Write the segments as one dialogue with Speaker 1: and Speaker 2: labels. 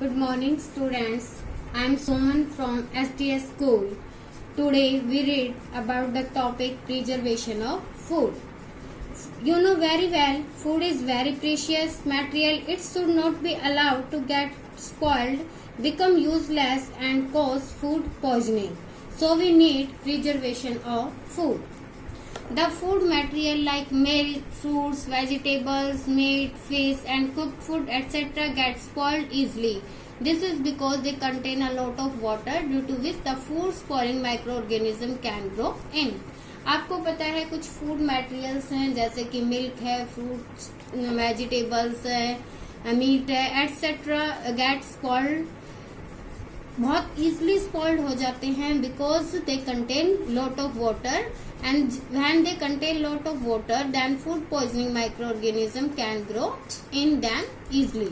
Speaker 1: Good morning, students. I am Soman from SDS School. Today we read about the topic preservation of food. You know very well, food is very precious material. It should not be allowed to get spoiled, become useless and cause food poisoning. So we need preservation of food. The food material like milk, fruits, vegetables, meat, fish and cooked food etc. get spoiled easily. This is because they contain a lot of water due to which the food spoiling microorganism can grow in. आपको पता है कुछ food materials हैं जैसे कि milk है, fruits, vegetables है, meet है एटसेट्रा गेट स्पॉइल्ड, बहुत इजीली स्पॉइल्ड हो जाते हैं because they contain lot of water and when they contain lot of water then food poisoning microorganism can grow in them easily.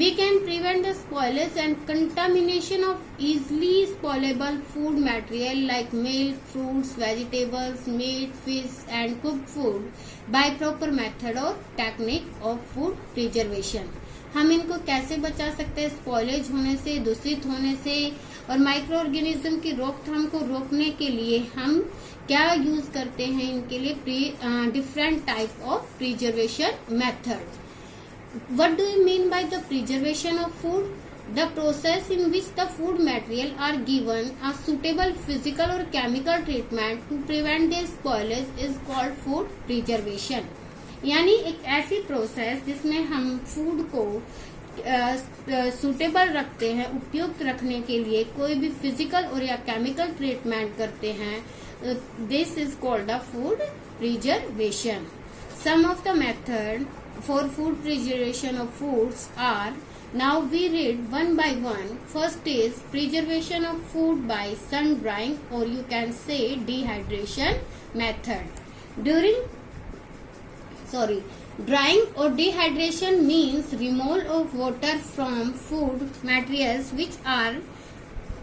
Speaker 1: We can prevent the spoilage and contamination of easily spoilable food material like milk, fruits, vegetables, meat, fish and cooked food by proper method or technique of food preservation. हम इनको कैसे बचा सकते हैं spoilage होने से, दूषित होने से और माइक्रो ऑर्गेनिज्म की रोकथाम को रोकने के लिए हम क्या यूज करते हैं इनके लिए different type of preservation method. What do you mean by the preservation of food? The process in which the food material are given a suitable physical or chemical treatment to prevent their spoilage is called food preservation. यानी एक ऐसी process जिसमें हम food को suitable रखते हैं, उपयुक्त रखने के लिए कोई भी फिजिकल और या केमिकल ट्रीटमेंट करते हैं. This is called the food preservation. Some of the method for food preservation of foods are, now we read one by one. First is preservation of food by sun drying or you can say dehydration method. Drying or dehydration means removal of water from food materials which are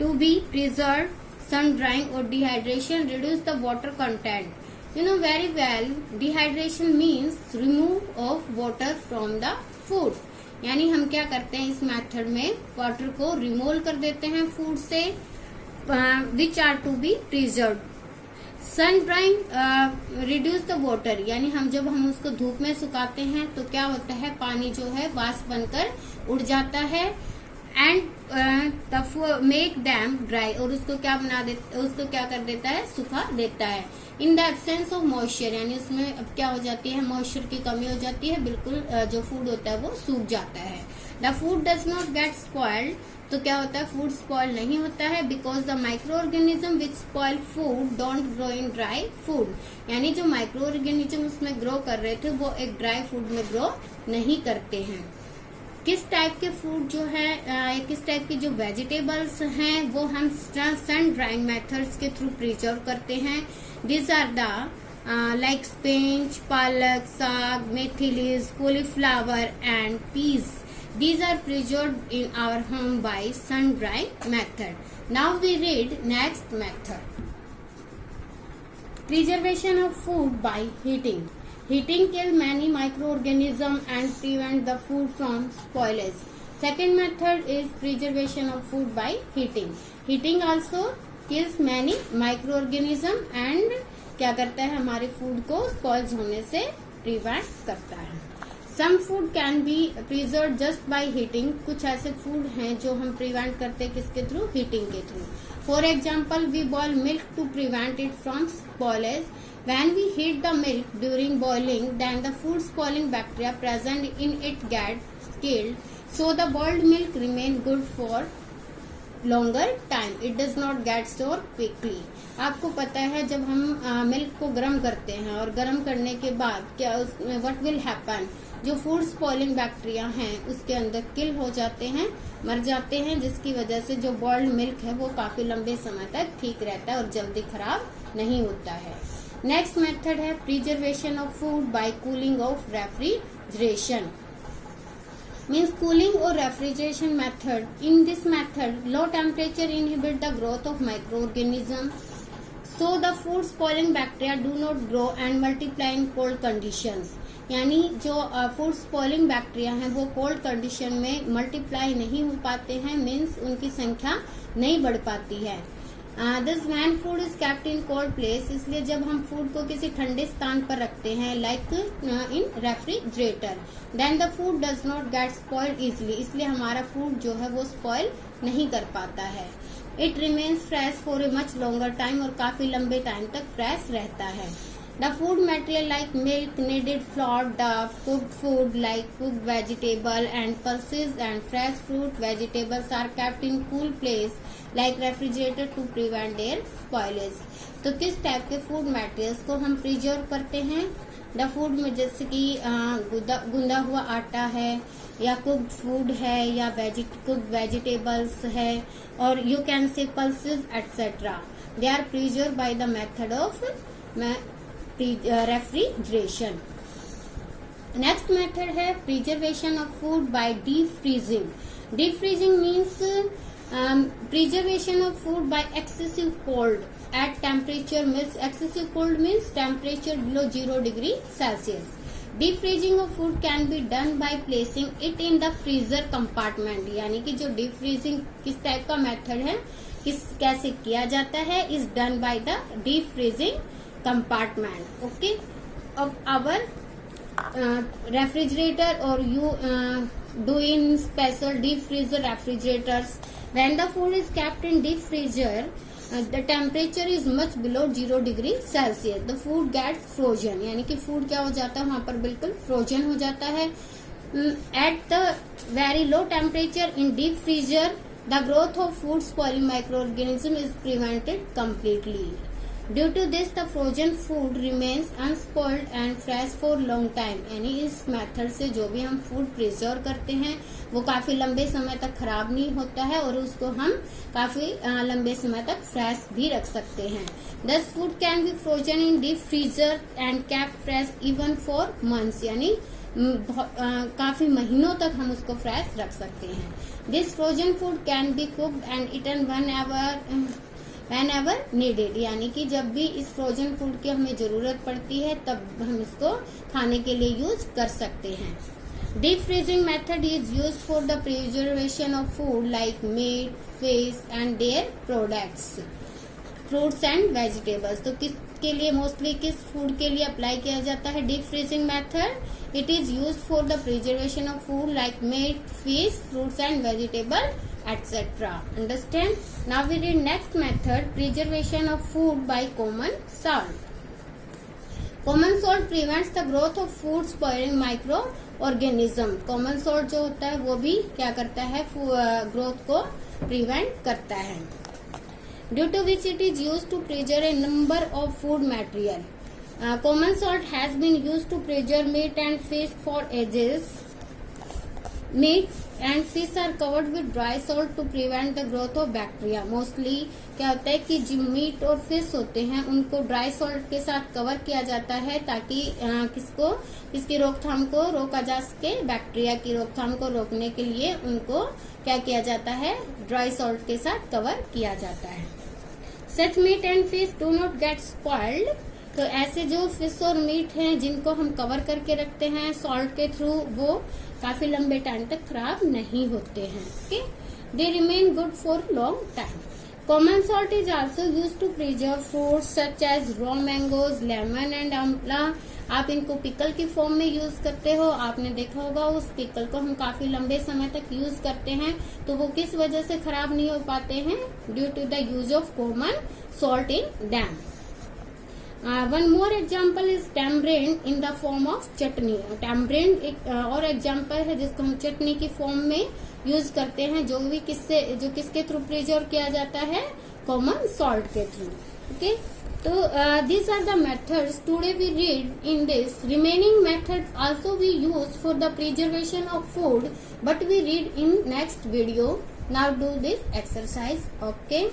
Speaker 1: to be preserved. Sun drying or dehydration reduce the water content. You know very well, dehydration means remove of water from the food. यानी हम क्या करते हैं इस method में water को remove कर देते हैं फूड से which are to be preserve. Sun drying reduce the water, यानी हम उसको धूप में सुखाते हैं तो क्या होता है, पानी जो है वाष्प बनकर उड़ जाता है एंड मेक दैम ड्राई, और उसको क्या कर देता है, सुखा देता है. In the absence of moisture, यानी उसमें अब क्या हो जाती है, मॉइस्चर की कमी हो जाती है, बिल्कुल जो फूड होता है वो सूख जाता है. The food does not get spoiled, तो क्या होता है, फूड स्पॉइल नहीं होता है because the micro organism which spoil food don't grow in dry food. यानी जो माइक्रो ऑर्गेनिज्म उसमें ग्रो कर रहे थे वो एक ड्राई फूड में ग्रो नहीं करते हैं. किस टाइप के फूड जो है, किस टाइप की जो वेजिटेबल्स हैं वो हम सन ड्राइंग मेथड्स के थ्रू प्रिजर्व करते हैं. These are the like spinach, palak, saag, methi leaves, cauliflower and peas. These are preserved in our home by sun drying method. Now we read next method. Preservation of food by heating. Heating kills many microorganisms and prevent the food from spoilage. Second method is preservation of food by heating. Heating also kills many microorganism and क्या करता है, हमारे food को spoil होने से prevent करता है. Some food can be preserve just by heating. कुछ ऐसे फूड हैं जो हम प्रिवेंट करते हैं किसके थ्रू, हीटिंग के through. For example we boil milk to prevent it from spoilage. When we heat the milk during boiling, then the food spoiling bacteria present in it get killed. So the boiled milk remain good for longer time. It does not get stored quickly. आपको पता है जब हम milk को गर्म करते हैं और गर्म करने के बाद क्या उसमें व्हाट विल हैपन, जो फूड स्पॉइलिंग बैक्टीरिया हैं उसके अंदर किल हो जाते हैं, मर जाते हैं, जिसकी वजह से जो बॉइल्ड मिल्क है वो काफी लंबे समय तक ठीक रहता है और जल्दी खराब नहीं होता है. नेक्स्ट मेथड है preservation of food bye cooling of refrigeration. Means cooling or refrigeration method. In this method, low temperature inhibit the growth of microorganisms, so the food spoiling bacteria do not grow and multiply in cold conditions. यानी जो food spoiling bacteria हैं वो cold condition में multiply नहीं हो पाते हैं, means उनकी संख्या नहीं बढ़ पाती है। This when food is kept in cold place, इसलिए जब हम फूड को किसी ठंडे स्थान पर रखते हैं like in refrigerator, then the food does not get spoiled easily, इसलिए हमारा फूड जो है वो स्पॉइल नहीं कर पाता है। It remains fresh for a much longer time, और काफी लंबे टाइम तक फ्रेश रहता है। The food material like milk, kneaded flour, dough, cooked food like cooked vegetable and pulses and fresh fruit vegetables are kept in cool place like refrigerator to prevent their spoilage। तो किस type के food materials को हम preserve करते हैं? The food में जैसे कि गुंदा हुआ आटा है, या कुक्ड फूड है, या कुक्ड वेजिटेबल्स है, और you can say pulses etcetera, they are preserve by the method of refrigeration. Next method है preservation of food by deep freezing. Deep freezing means preservation of food by excessive cold at temperature, means excessive cold means temperature below 0 degree Celsius. Deep freezing of food can be done by placing it in the freezer compartment, यानी कि जो deep freezing किस type का method है, कैसे किया जाता है, is done by the deep freezing compartment okay of our refrigerator, or you do in special deep freezer refrigerators. When the food is kept in deep freezer, the temperature is much below 0 degree Celsius. The food gets frozen, यानी कि food क्या हो जाता है वहां पर बिल्कुल frozen हो जाता है। At the very low temperature in deep freezer, the growth of food spoiling microorganism is prevented completely. Due to this, the frozen food remains unspoiled and fresh for long time. यानी इस method से जो भी हम food preserve करते हैं वो काफी लंबे समय तक खराब नहीं होता है, और उसको हम काफी लंबे समय तक फ्रेश भी रख सकते हैं। Thus food can be frozen in deep freezer and kept fresh even for months, यानी काफी महीनों तक हम उसको फ्रेश रख सकते हैं। This frozen food can be cooked and eaten whenever needed, यानी कि जब भी इस फ्रोजन फूड की हमें जरूरत पड़ती है तब हम इसको खाने के लिए यूज कर सकते हैं। Deep freezing method is use for the preservation of food like meat, fish and their products, fruits and vegetables. तो किसके लिए मोस्टली किस फूड के लिए अप्लाई किया जाता है deep freezing method? It is use for the preservation of food like meat, fish, fruits and vegetable etc. Understand? Now we read next method, preservation of food by common salt. Common salt prevents the growth of food spoiling microorganism. Common salt जो होता है वो भी क्या करता है, growth को prevent करता है। Due to which it is used to preserve a number of food material. Common salt has been used to preserve meat and fish for ages. Meat and fish are covered with dry salt to prevent the growth of bacteria. Mostly क्या होता है कि जो meet और fish होते हैं उनको dry salt के साथ कवर किया जाता है ताकि इसकी रोकथाम को रोका जा सके। बैक्टीरिया की रोकथाम को रोकने के लिए उनको क्या किया जाता है, ड्राई सॉल्ट के साथ कवर किया जाता है। Such meat and fish do not get spoiled. तो ऐसे जो फिश और मीट हैं जिनको हम कवर करके रखते हैं सॉल्ट के थ्रू, वो काफी लंबे टाइम तक खराब नहीं होते हैं। Okay, they remain good for long time. Common salt is also use to preserve fruits such as raw mangoes, lemon and amla. आप इनको पिकल की फॉर्म में यूज करते हो, आपने देखा होगा उस पिकल को हम काफी लंबे समय तक यूज करते हैं, तो वो किस वजह से खराब नहीं हो पाते हैं? Due to the use of common salt in them. One more example is tamarind in the form of chutney. Tamarind एक और एग्जाम्पल है जिसको हम चटनी की फॉर्म में यूज करते हैं, जो किसके थ्रू प्रिजर्व किया जाता है, कॉमन सॉल्ट के थ्रू। ओके, तो these are the methods today we read in this. Remaining methods also we use for the preservation of food, but we read in next video. Now do this exercise. Okay.